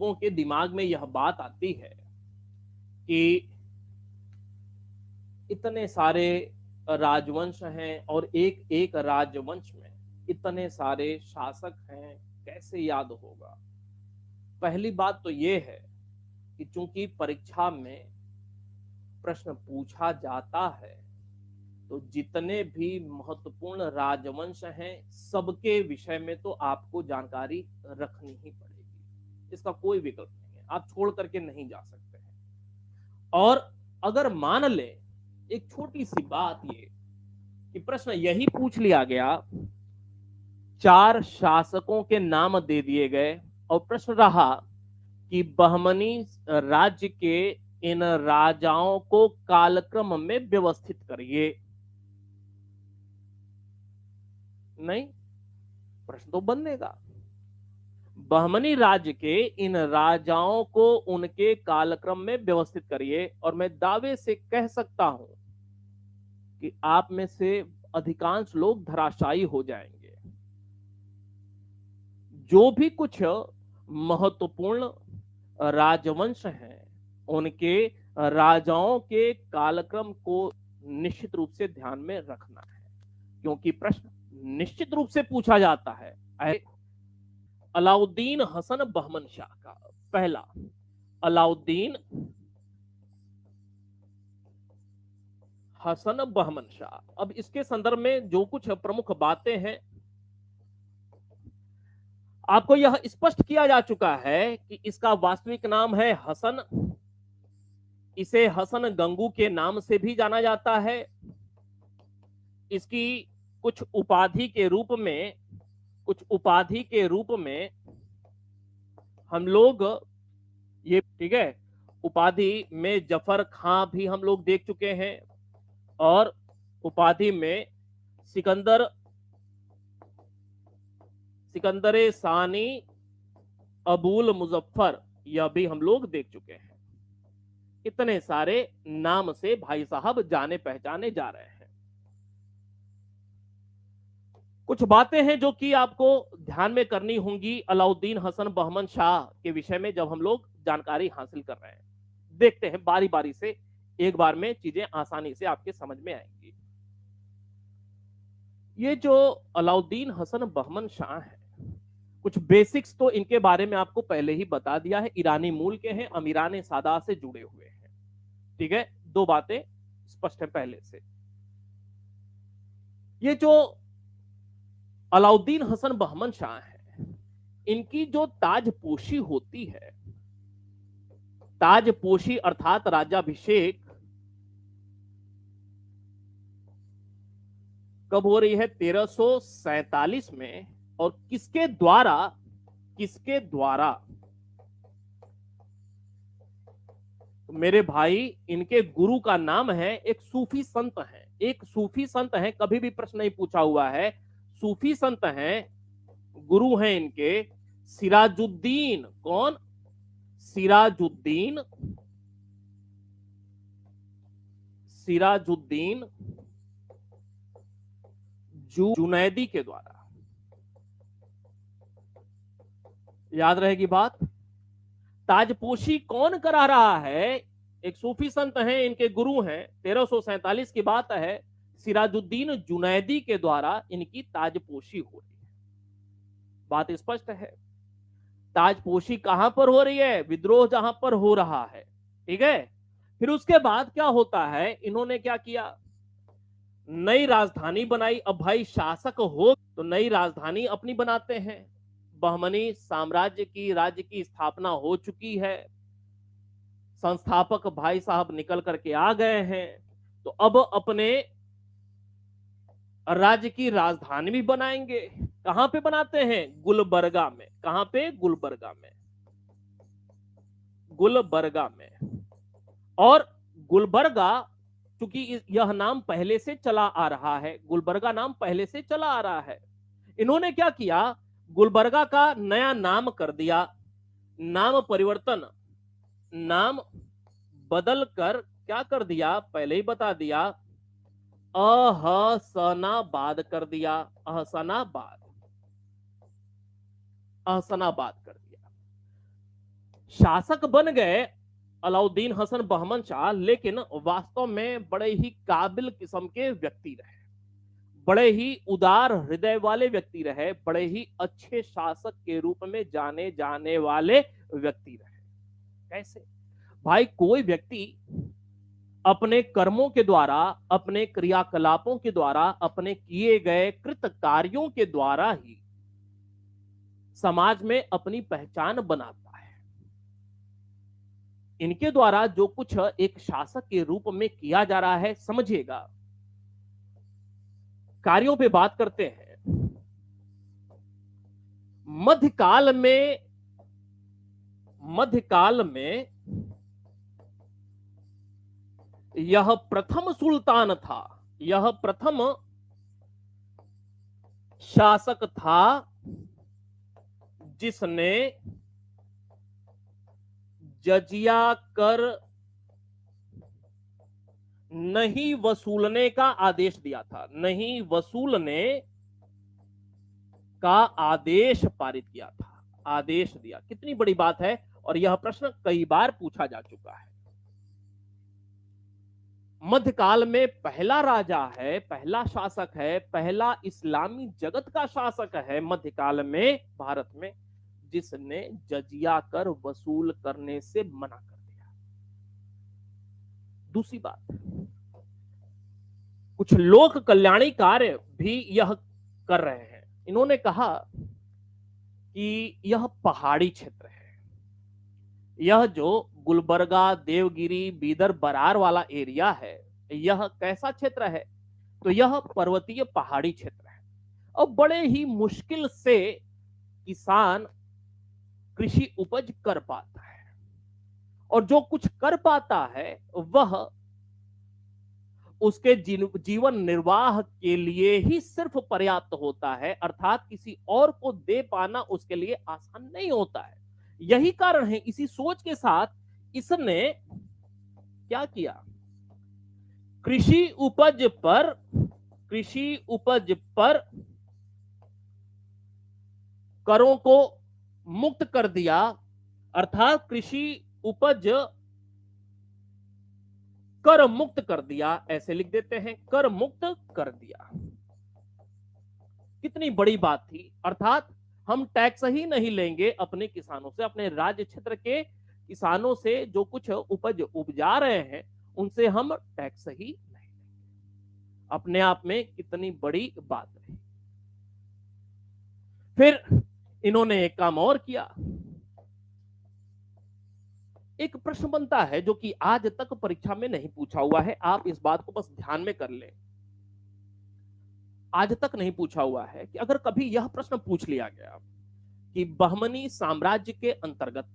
लोगों के दिमाग में यह बात आती है कि इतने सारे राजवंश हैं और एक एक राजवंश में इतने सारे शासक हैं, कैसे याद होगा। पहली बात तो ये है कि चूंकि परीक्षा में प्रश्न पूछा जाता है तो जितने भी महत्वपूर्ण राजवंश हैं सबके विषय में तो आपको जानकारी रखनी ही पड़ेगी, इसका कोई विकल्प नहीं है, आप छोड़ करके नहीं जा सकते हैं। और अगर मान ले एक छोटी सी बात ये कि प्रश्न यही पूछ लिया गया, 4 शासकों के नाम दे दिए गए और प्रश्न रहा कि बहमनी राज्य के इन राजाओं को कालक्रम में व्यवस्थित करिए, नहीं, प्रश्न तो बनेगा बहमनी राज्य के इन राजाओं को उनके कालक्रम में व्यवस्थित करिए। और मैं दावे से कह सकता हूं कि आप में से अधिकांश लोग धराशायी हो जाएंगे। जो भी कुछ महत्वपूर्ण राजवंश हैं उनके राजाओं के कालक्रम को निश्चित रूप से ध्यान में रखना है, क्योंकि प्रश्न निश्चित रूप से पूछा जाता है। अलाउद्दीन हसन बहमन शाह का पहला, अलाउद्दीन हसन बहमन शाह। अब इसके संदर्भ में जो कुछ प्रमुख बातें हैं आपको यह स्पष्ट किया जा चुका है कि इसका वास्तविक नाम है हसन, इसे हसन गंगू के नाम से भी जाना जाता है। इसकी कुछ उपाधि के रूप में हम लोग ये, ठीक है, उपाधि में जफर खां भी हम लोग देख चुके हैं और उपाधि में सिकंदर सानी अबुल मुजफ्फर यह भी हम लोग देख चुके हैं। इतने सारे नाम से भाई साहब जाने पहचाने जा रहे हैं। कुछ बातें हैं जो कि आपको ध्यान में करनी होंगी अलाउद्दीन हसन बहमन शाह के विषय में जब हम लोग जानकारी हासिल कर रहे हैं। देखते हैं बारी बारी से, एक बार में चीजें आसानी से आपके समझ में आएंगी। ये जो अलाउद्दीन हसन बहमन शाह है, कुछ बेसिक्स तो इनके बारे में आपको पहले ही बता दिया है। ईरानी मूल के हैं, अमीरान सादा से जुड़े हुए हैं, ठीक है, 2 बातें स्पष्ट है पहले से। ये जो अलाउद्दीन हसन बहमन शाह है, इनकी जो ताजपोशी होती है, ताजपोशी अर्थात राज्याभिषेक कब हो रही है? 1347 में। और किसके द्वारा? तो मेरे भाई, इनके गुरु का नाम है, एक सूफी संत है, कभी भी प्रश्न नहीं पूछा हुआ है, सूफी संत हैं, गुरु हैं इनके सिराजुद्दीन। कौन? सिराजुद्दीन जुनैदी के द्वारा। याद रहेगी बात। ताजपोशी कौन करा रहा है? एक सूफी संत हैं, इनके गुरु हैं। 1347 की बात है, सिराजुद्दीन जुनैदी के द्वारा इनकी ताजपोशी हो रही है। बात स्पष्ट है। ताजपोशी कहां पर हो रही है? विद्रोह जहां पर हो रहा है, ठीक है। फिर उसके बाद क्या होता है, इन्होंने क्या किया? नई राजधानी बनाई। अब भाई शासक हो तो नई राजधानी अपनी बनाते हैं। बहमनी साम्राज्य की राज्य की स्थापना हो चुकी है, संस्थापक भाई साहब निकल करके आ गए हैं, तो अब अपने राज्य की राजधानी भी बनाएंगे। कहां पे बनाते हैं? गुलबर्गा में। कहां पे? गुलबर्गा में। और गुलबर्गा, क्योंकि यह नाम पहले से चला आ रहा है, गुलबर्गा नाम पहले से चला आ रहा है, इन्होंने क्या किया? गुलबर्गा का नया नाम कर दिया। नाम परिवर्तन, नाम बदल कर क्या कर दिया? पहले ही बता दिया, अहसनाबाद कर दिया। अहसनाबाद कर दिया। शासक बन गए अलाउद्दीन हसन बहमन शाह, लेकिन वास्तव में बड़े ही काबिल किस्म के व्यक्ति रहे, बड़े ही उदार हृदय वाले व्यक्ति रहे, बड़े ही अच्छे शासक के रूप में जाने जाने वाले व्यक्ति रहे। कैसे भाई? कोई व्यक्ति अपने कर्मों के द्वारा, अपने क्रियाकलापों के द्वारा, अपने किए गए कृत कार्यों के द्वारा ही समाज में अपनी पहचान बनाता है। इनके द्वारा जो कुछ एक शासक के रूप में किया जा रहा है, समझिएगा, कार्यों पे बात करते हैं। मध्यकाल में यह प्रथम सुल्तान था, यह प्रथम शासक था जिसने जजिया कर नहीं वसूलने का आदेश दिया था, नहीं वसूलने का आदेश पारित किया था, आदेश दिया। कितनी बड़ी बात है, और यह प्रश्न कई बार पूछा जा चुका है। मध्यकाल में पहला राजा है, पहला शासक है, पहला इस्लामी जगत का शासक है मध्यकाल में भारत में, जिसने जजिया कर वसूल करने से मना कर दिया। दूसरी बात, कुछ लोक कल्याणी कार्य भी यह कर रहे हैं। इन्होंने कहा कि यह पहाड़ी क्षेत्र है, यह जो गुलबर्गा, देवगिरी, बीदर, बरार वाला एरिया है, यह कैसा क्षेत्र है? तो यह पर्वतीय पहाड़ी क्षेत्र है, और बड़े ही मुश्किल से किसान कृषि उपज कर पाता है, और जो कुछ कर पाता है वह उसके जीवन निर्वाह के लिए ही सिर्फ पर्याप्त होता है, अर्थात किसी और को दे पाना उसके लिए आसान नहीं होता है। यही कारण है, इसी सोच के साथ इसने क्या किया? कृषि उपज पर करों को मुक्त कर दिया, अर्थात कृषि उपज कर मुक्त कर दिया, ऐसे लिख देते हैं, कर मुक्त कर दिया। कितनी बड़ी बात थी, अर्थात हम टैक्स ही नहीं लेंगे अपने किसानों से, अपने राज्य क्षेत्र के किसानों से जो कुछ उपज उपजा रहे हैं उनसे हम टैक्स ही नहीं लेंगे। अपने आप में कितनी बड़ी बात रही। फिर इन्होंने एक काम और किया। एक प्रश्न बनता है जो कि आज तक परीक्षा में नहीं पूछा हुआ है, आप इस बात को बस ध्यान में कर लें। आज तक नहीं पूछा हुआ है कि अगर कभी यह प्रश्न पूछ लिया गया कि बहमनी साम्राज्य के अंतर्गत,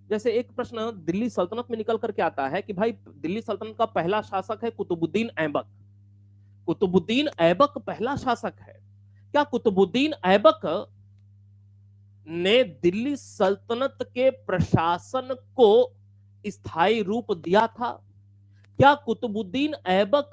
जैसे एक प्रश्न दिल्ली सल्तनत में निकल करके आता है कि भाई दिल्ली सल्तनत का पहला शासक है कुतुबुद्दीन ऐबक। कुतुबुद्दीन ऐबक पहला शासक है। क्या कुतुबुद्दीन ऐबक ने दिल्ली सल्तनत के प्रशासन को स्थायी रूप दिया था? क्या कुतुबुद्दीन ऐबक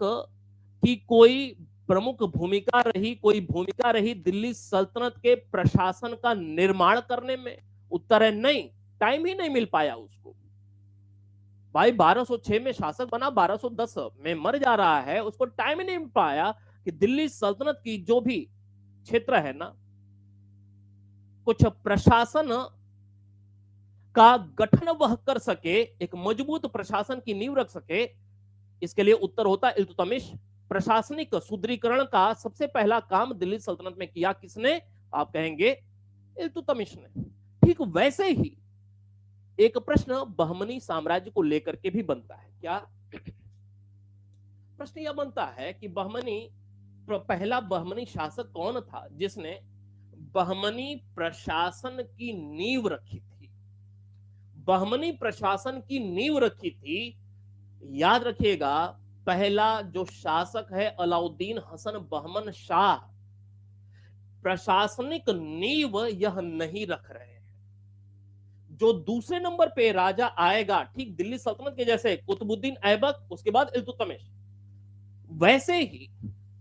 की कोई प्रमुख भूमिका रही, कोई भूमिका रही दिल्ली सल्तनत के प्रशासन का निर्माण करने में? उत्तर है नहीं, टाइम ही नहीं मिल पाया उसको। भाई 1206 में शासक बना, 1210 में मर जा रहा है, उसको टाइम ही नहीं मिल पाया कि दिल्ली सल्तनत की जो भी क्षेत्र है ना, कुछ प्रशासन का गठन वह कर सके, एक मजबूत प्रशासन की नींव रख सके। इसके लिए उत्तर होता इल्तुतमिश। प्रशासनिक सुदृढ़ीकरण का सबसे पहला काम दिल्ली सल्तनत में किया किसने? आप कहेंगे इल्तुतमिश ने। ठीक वैसे ही एक प्रश्न बहमनी साम्राज्य को लेकर के भी बनता है। क्या प्रश्न यह बनता है कि पहला बहमनी शासक कौन था जिसने बहमनी प्रशासन की नींव रखी थी? बहमनी प्रशासन की नींव रखी थी, याद रखिएगा, पहला जो शासक है अलाउद्दीन हसन बहमन शाह। प्रशासनिक नींव यह नहीं रख रहे हैं। जो दूसरे नंबर पे राजा आएगा, ठीक दिल्ली सल्तनत के जैसे कुतुबुद्दीन ऐबक, उसके बाद इल्तुतमिश, वैसे ही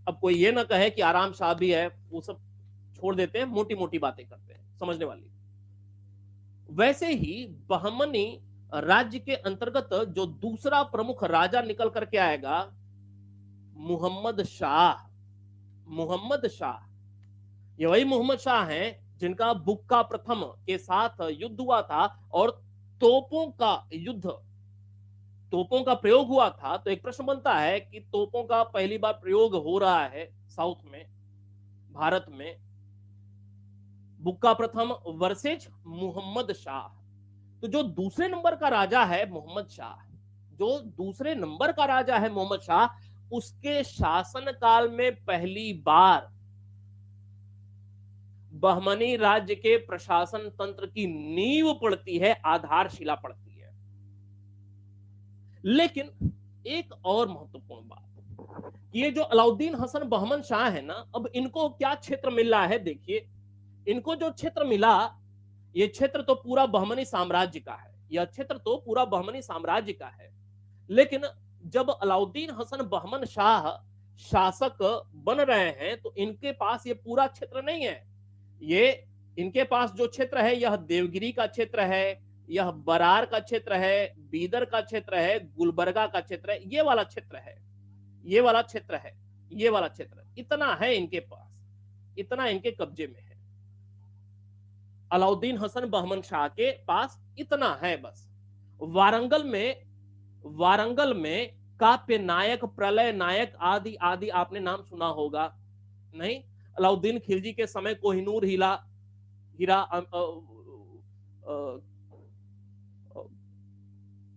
अब कोई ये ना कहे कि आराम शाह भी है, वो सब छोड़ देते हैं, मोटी मोटी बातें करते हैं समझने वाली। वैसे ही बहमनी राज्य के अंतर्गत जो दूसरा प्रमुख राजा निकल करके आएगा, मोहम्मद शाह। मोहम्मद शाह, ये वही मोहम्मद शाह हैं जिनका बुक्का प्रथम के साथ युद्ध हुआ था और तोपों का प्रयोग हुआ था। तो एक प्रश्न बनता है कि तोपों का पहली बार प्रयोग हो रहा है साउथ में, भारत में, बुक्का प्रथम वर्सेज मोहम्मद शाह। तो जो दूसरे नंबर का राजा है मोहम्मद शाह, जो दूसरे नंबर का राजा है मोहम्मद शाह, उसके शासन काल में पहली बार बहमनी राज्य के प्रशासन तंत्र की नींव पड़ती है, आधारशिला पड़ती है। लेकिन एक और महत्वपूर्ण बात, ये जो अलाउद्दीन हसन बहमन शाह है ना, अब इनको क्या क्षेत्र मिल रहा है? देखिए, इनको जो क्षेत्र मिला, ये क्षेत्र तो पूरा बहमनी साम्राज्य का है, यह क्षेत्र तो पूरा बहमनी साम्राज्य का है। लेकिन जब अलाउद्दीन हसन बहमन शाह शासक बन रहे हैं तो इनके पास ये पूरा क्षेत्र नहीं है। ये इनके पास जो क्षेत्र है, यह देवगिरी का क्षेत्र है, यह बरार का क्षेत्र है, बीदर का क्षेत्र है, गुलबर्गा का क्षेत्र है, ये वाला क्षेत्र है, ये वाला क्षेत्र है, ये वाला क्षेत्र, इतना है इनके पास, इतना इनके कब्जे में है। अलाउद्दीन हसन बहमन शाह के पास इतना है बस। वारंगल में काप्य नायक, प्रलय नायक आदि आदि आपने नाम सुना होगा, नहीं? अलाउद्दीन खिलजी के समय कोहिनूर हीरा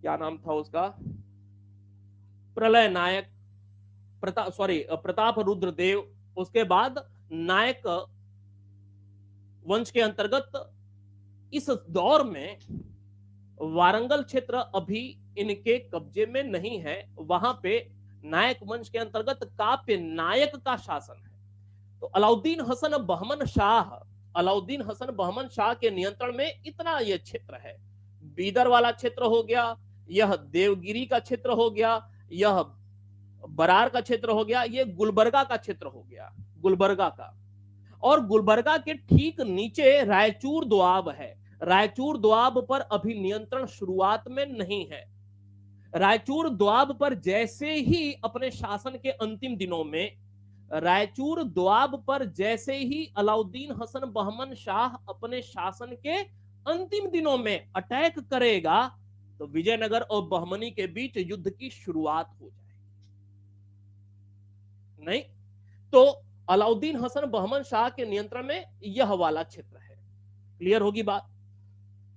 क्या नाम था उसका, प्रलय नायक, प्रताप रुद्रदेव। उसके बाद नायक वंश के अंतर्गत इस दौर में वारंगल क्षेत्र अभी इनके कब्जे में नहीं है, वहां पे नायक वंश के अंतर्गत काप्य नायक का शासन है। तो अलाउद्दीन हसन बहमन शाह के नियंत्रण में इतना यह क्षेत्र है। बीदर वाला क्षेत्र हो गया, यह देवगिरी का क्षेत्र हो गया, यह बरार का क्षेत्र हो गया, यह गुलबर्गा का क्षेत्र हो गया, गुलबर्गा का। और गुलबर्गा के ठीक नीचे रायचूर दोआब है। रायचूर दोआब पर अभी नियंत्रण शुरुआत में नहीं है। रायचूर दोआब पर जैसे ही अपने शासन के अंतिम दिनों में, रायचूर दोआब पर जैसे ही अलाउद्दीन हसन बहमन शाह अपने शासन के अंतिम दिनों में अटैक करेगा तो विजयनगर और बहमनी के बीच युद्ध की शुरुआत हो जाएगी। नहीं तो अलाउद्दीन हसन बहमन शाह के नियंत्रण में यह वाला क्षेत्र है। क्लियर होगी बात?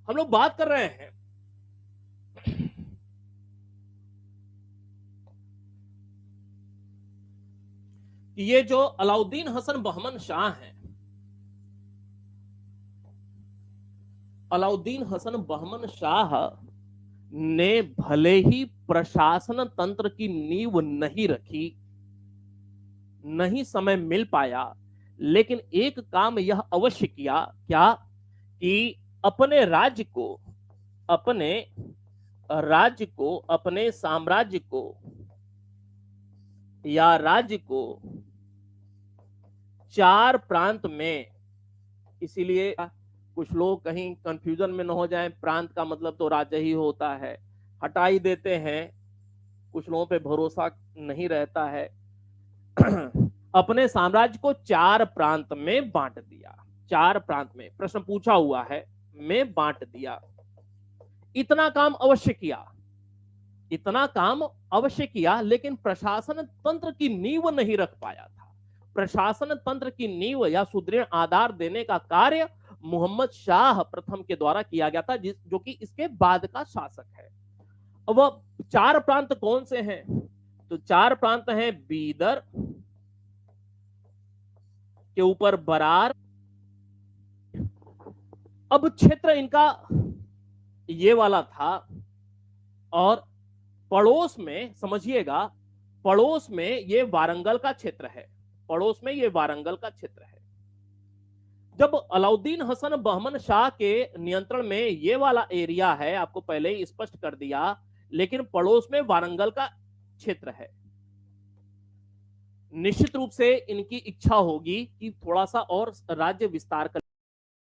हम लोग बात कर रहे हैं कि ये जो अलाउद्दीन हसन बहमन शाह हैं, अलाउद्दीन हसन बहमन शाह ने भले ही प्रशासन तंत्र की नींव नहीं रखी, नहीं समय मिल पाया, लेकिन एक काम यह अवश्य किया, क्या कि अपने राज्य को, अपने साम्राज्य को या राज्य को 4 प्रांत में, इसीलिए कुछ लोग कहीं कंफ्यूजन में न हो जाएं, प्रांत का मतलब तो राज्य ही होता है, हटा ही देते हैं, कुछ लोगों पे भरोसा नहीं रहता है। अपने साम्राज्य को 4 प्रांत में बांट दिया, 4 प्रांत में, प्रश्न पूछा हुआ है, में बांट दिया। इतना काम अवश्य किया, लेकिन प्रशासन तंत्र की नींव नहीं रख पाया था। प्रशासन तंत्र की नींव या सुदृढ़ आधार देने का कार्य मोहम्मद शाह प्रथम के द्वारा किया गया था, जो कि इसके बाद का शासक है। अब 4 प्रांत कौन से हैं? तो 4 प्रांत हैं बीदर के ऊपर बरार। अब क्षेत्र इनका ये वाला था और पड़ोस में, समझिएगा, पड़ोस में ये वारंगल का क्षेत्र है, पड़ोस में ये वारंगल का क्षेत्र है। जब अलाउद्दीन हसन बहमन शाह के नियंत्रण में ये वाला एरिया है, आपको पहले ही स्पष्ट कर दिया, लेकिन पड़ोस में वारंगल का क्षेत्र है। निश्चित रूप से इनकी इच्छा होगी कि थोड़ा सा और राज्य विस्तार कर